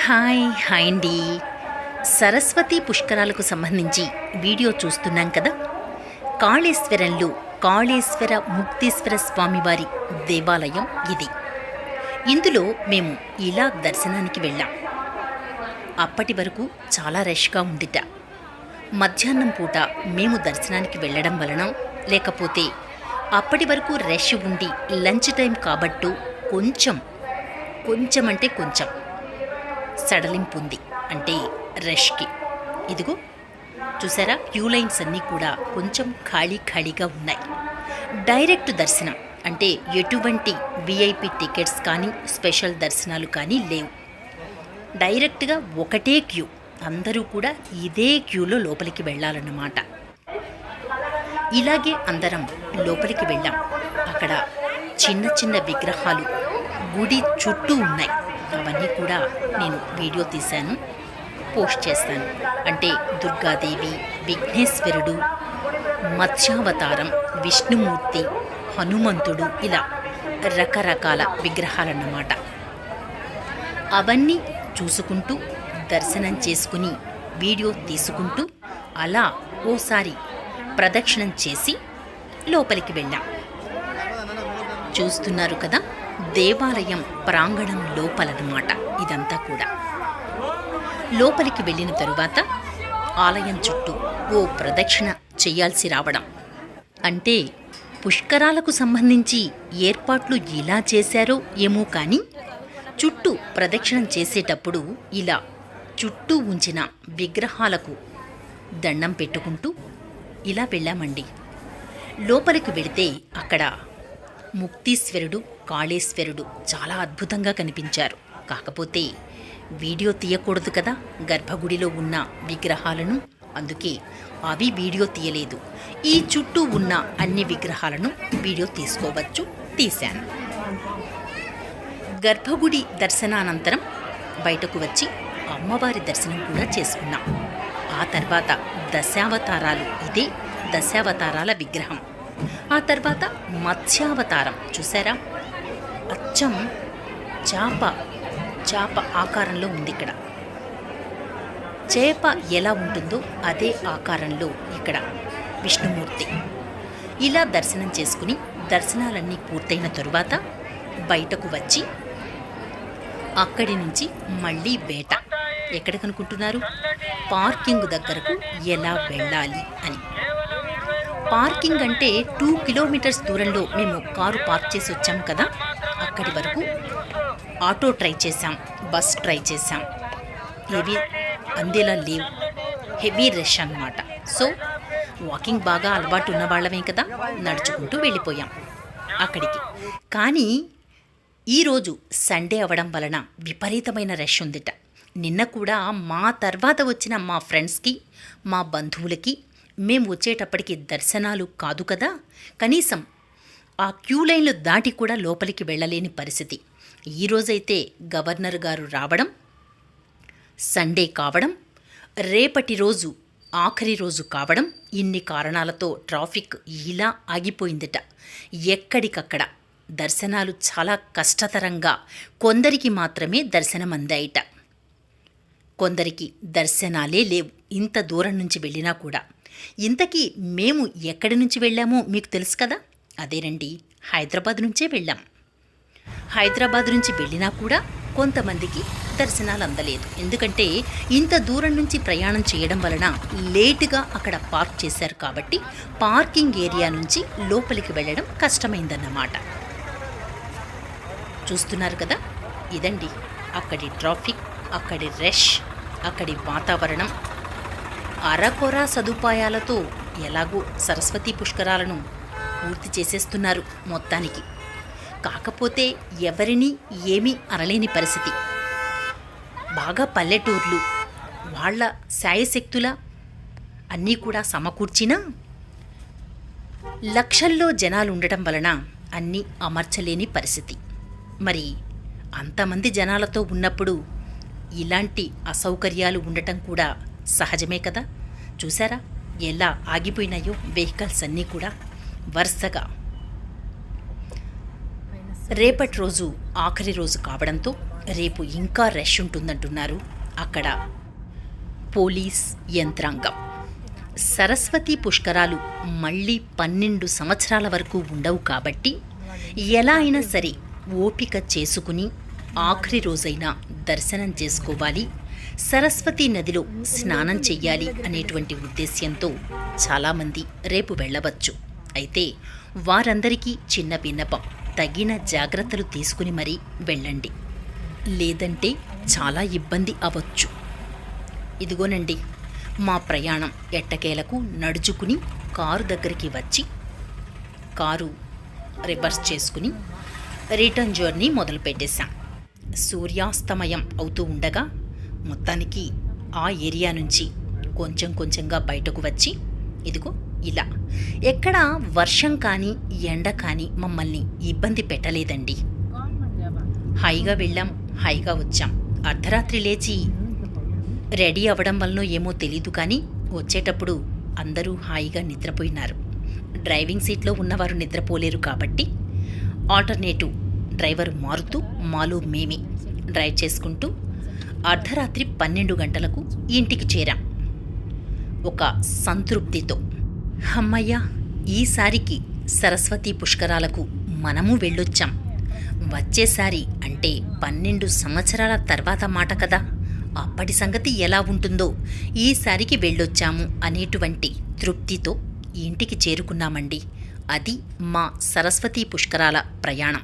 Hi అండి. సరస్వతి పుష్కరాలకు సంబంధించి video చూస్తున్నాం కదా. కాళేశ్వరంలో కాళేశ్వర ముక్తేశ్వర స్వామివారి దేవాలయం ఇది. ఇందులో మేము ఇలా దర్శనానికి వెళ్ళాం. అప్పటి వరకు చాలా రష్గా ఉందిట. మధ్యాహ్నం పూట మేము దర్శనానికి వెళ్ళడం వలన, లేకపోతే అప్పటి వరకు రష్ ఉండి లంచ్ టైం కాబట్టు కొంచెం అంటే కొంచెం సడలింపు ఉంది, అంటే రష్కి. ఇదిగో చూసారా, క్యూ లైన్స్ అన్నీ కూడా కొంచెం ఖాళీగా ఉన్నాయి. డైరెక్ట్ దర్శనం అంటే ఎటువంటి విఐపి టికెట్స్ కానీ స్పెషల్ దర్శనాలు కానీ లేవు. డైరెక్ట్గా ఒకటే క్యూ, అందరూ కూడా ఇదే క్యూలో లోపలికి వెళ్ళాలన్నమాట. ఇలాగే అందరం లోపలికి వెళ్ళాం. అక్కడ చిన్న విగ్రహాలు గుడి చుట్టూ ఉన్నాయి. అవన్నీ కూడా నేను వీడియో తీశాను, పోస్ట్ చేస్తాను. అంటే దుర్గాదేవి, విఘ్నేశ్వరుడు, మత్స్యావతారం, విష్ణుమూర్తి, హనుమంతుడు, ఇలా రకరకాల విగ్రహాలన్నమాట. అవన్నీ చూసుకుంటూ దర్శనం చేసుకుని వీడియో తీసుకుంటూ అలా ఓసారి ప్రదక్షిణం చేసి లోపలికి వెళ్ళాం. చూస్తున్నారు కదా, దేవాలయం ప్రాంగణం లోపలన్నమాట ఇదంతా కూడా. లోపలికి వెళ్ళిన తరువాత ఆలయం చుట్టూ ఓ ప్రదక్షిణ చేయాల్సి రావడం. అంటే పుష్కరాలకు సంబంధించి ఏర్పాట్లు ఎలా చేశారో ఏమో కానీ, చుట్టూ ప్రదక్షిణం చేసేటప్పుడు ఇలా చుట్టూ ఉంచిన విగ్రహాలకు దండం పెట్టుకుంటూ ఇలా వెళ్ళామండి. లోపలికి వెళితే అక్కడ ముక్తీశ్వరుడు, కాళేశ్వరుడు చాలా అద్భుతంగా కనిపించారు. కాకపోతే వీడియో తీయకూడదు కదా గర్భగుడిలో ఉన్న విగ్రహాలను, అందుకే అవి వీడియో తీయలేదు. ఈ చుట్టూ ఉన్న అన్ని విగ్రహాలను వీడియో తీసుకోవచ్చు, తీశాను. గర్భగుడి దర్శనానంతరం బయటకు వచ్చి అమ్మవారి దర్శనం కూడా చేసుకున్నాం. ఆ తర్వాత దశావతారాలు, ఇదే దశావతారాల విగ్రహం. ఆ తర్వాత మత్స్యావతారం చూసారా, అచ్చం చేప ఆకారంలో ఉంది. ఇక్కడ చేప ఎలా ఉంటుందో అదే ఆకారంలో ఇక్కడ విష్ణుమూర్తి. ఇలా దర్శనం చేసుకుని దర్శనాలన్నీ పూర్తయిన తరువాత బయటకు వచ్చి అక్కడి నుంచి మళ్ళీ వేట. ఎక్కడికనుకుంటున్నారు? పార్కింగ్ దగ్గరకు ఎలా వెళ్ళాలి అని. పార్కింగ్ అంటే 2 కిలోమీటర్స్ దూరంలో మేము కారు పార్క్ చేసి వచ్చాం కదా, అక్కడి వరకు ఆటో ట్రై చేశాం, బస్ ట్రై చేశాం. ఏవి అందేలా లేవు, హెవీ రష్ అన్నమాట. సో వాకింగ్ బాగా అలవాటు ఉన్న వాళ్ళమే కదా, నడుచుకుంటూ వెళ్ళిపోయాం అక్కడికి. కానీ ఈరోజు సండే అవ్వడం వలన విపరీతమైన రష్ ఉందిట. నిన్న కూడా మా తర్వాత వచ్చిన మా ఫ్రెండ్స్కి, మా బంధువులకి మేము వచ్చేటప్పటికి దర్శనాలు కాదు కదా, కనీసం ఆ క్యూ లైన్లు దాటి కూడా లోపలికి వెళ్ళలేని పరిస్థితి. ఈరోజైతే గవర్నర్ గారు రావడం, సండే కావడం, రేపటి రోజు ఆఖరి రోజు కావడం, ఇన్ని కారణాలతో ట్రాఫిక్ ఇలా ఆగిపోయిందిట. ఎక్కడికక్కడ దర్శనాలు చాలా కష్టతరంగా, కొందరికి మాత్రమే దర్శనం అందాయిట, కొందరికి దర్శనాలే లేవు ఇంత దూరం నుంచి వెళ్ళినా కూడా. ఇంతకీ మేము ఎక్కడి నుంచి వెళ్ళామో మీకు తెలుసు కదా, అదేనండి, హైదరాబాద్ నుంచే వెళ్ళాం. హైదరాబాద్ నుంచి వెళ్ళినా కూడా కొంతమందికి దర్శనాలు అందలేదు. ఎందుకంటే ఇంత దూరం నుంచి ప్రయాణం చేయడం వలన లేటుగా అక్కడ పార్క్ చేశారు కాబట్టి పార్కింగ్ ఏరియా నుంచి లోపలికి వెళ్ళడం కష్టమైందన్నమాట. చూస్తున్నారు కదా, ఇదండి అక్కడి ట్రాఫిక్, అక్కడి రష్, అక్కడి వాతావరణం. అరకొర సదుపాయాలతో ఎలాగో సరస్వతి పుష్కరాలను పూర్తి చేసేస్తున్నారు మొత్తానికి. కాకపోతే ఎవరిని ఏమీ అనలేని పరిస్థితి. బాగా పల్లెటూర్లు, వాళ్ళ శాయశక్తుల అన్నీ కూడా సమకూర్చినా లక్షల్లో జనాలు ఉండటం వలన అన్నీ అమర్చలేని పరిస్థితి. మరి అంతమంది జనాలతో ఉన్నప్పుడు ఇలాంటి అసౌకర్యాలు ఉండటం కూడా సహజమే కదా. చూసారా ఎలా ఆగిపోయినాయో వెహికల్స్ అన్నీ కూడా వరుసగా. రేపటి రోజు ఆఖరి రోజు కావడంతో రేపు ఇంకా రష్ ఉంటుందంటున్నారు అక్కడ పోలీస్ యంత్రాంగం. సరస్వతి పుష్కరాలు మళ్ళీ 12 సంవత్సరాల వరకు ఉండవు కాబట్టి ఎలా అయినా సరే ఓపిక చేసుకుని ఆఖరి రోజైనా దర్శనం చేసుకోవాలి, సరస్వతీ నదిలో స్నానం చెయ్యాలి అనేటువంటి ఉద్దేశ్యంతో చాలామంది రేపు వెళ్ళవచ్చు. అయితే వారందరికీ చిన్న విన్నపం, తగిన జాగ్రత్తలు తీసుకుని మరీ వెళ్ళండి, లేదంటే చాలా ఇబ్బంది అవ్వచ్చు. ఇదిగోనండి మా ప్రయాణం ఎట్టకేలకు నడుచుకుని కారు దగ్గరికి వచ్చి కారు రివర్స్ చేసుకుని రిటర్న్ జర్నీ మొదలుపెట్టేశాం. సూర్యాస్తమయం అవుతూ ఉండగా మొత్తానికి ఆ ఏరియా నుంచి కొంచెం కొంచెంగా బయటకు వచ్చి ఇదిగో ఇలా ఎక్కడ వర్షం కానీ ఎండ కానీ మమ్మల్ని ఇబ్బంది పెట్టలేదండి. హాయిగా వెళ్ళాం, హాయిగా వచ్చాం. అర్ధరాత్రి లేచి రెడీ అవ్వడం వలన ఏమో తెలీదు కానీ వచ్చేటప్పుడు అందరూ హాయిగా నిద్రపోయినారు. డ్రైవింగ్ సీట్లో ఉన్నవారు నిద్రపోలేరు కాబట్టి ఆల్టర్నేటివ్ డ్రైవర్ మారుతూ మాలో మేమే డ్రైవ్ చేసుకుంటూ అర్ధరాత్రి 12 గంటలకు ఇంటికి చేరాం. ఒక సంతృప్తితో అమ్మయ్య, ఈసారికి సరస్వతి పుష్కరాలకు మనము వెళ్ళొచ్చాం, వచ్చేసారి అంటే 12 సంవత్సరాల తర్వాత మాట కదా, అప్పటి సంగతి ఎలా ఉంటుందో ఈసారికి వెళ్ళొచ్చాము అనేటువంటి తృప్తితో ఇంటికి చేరుకున్నామండి. అది మా సరస్వతి పుష్కరాల ప్రయాణం.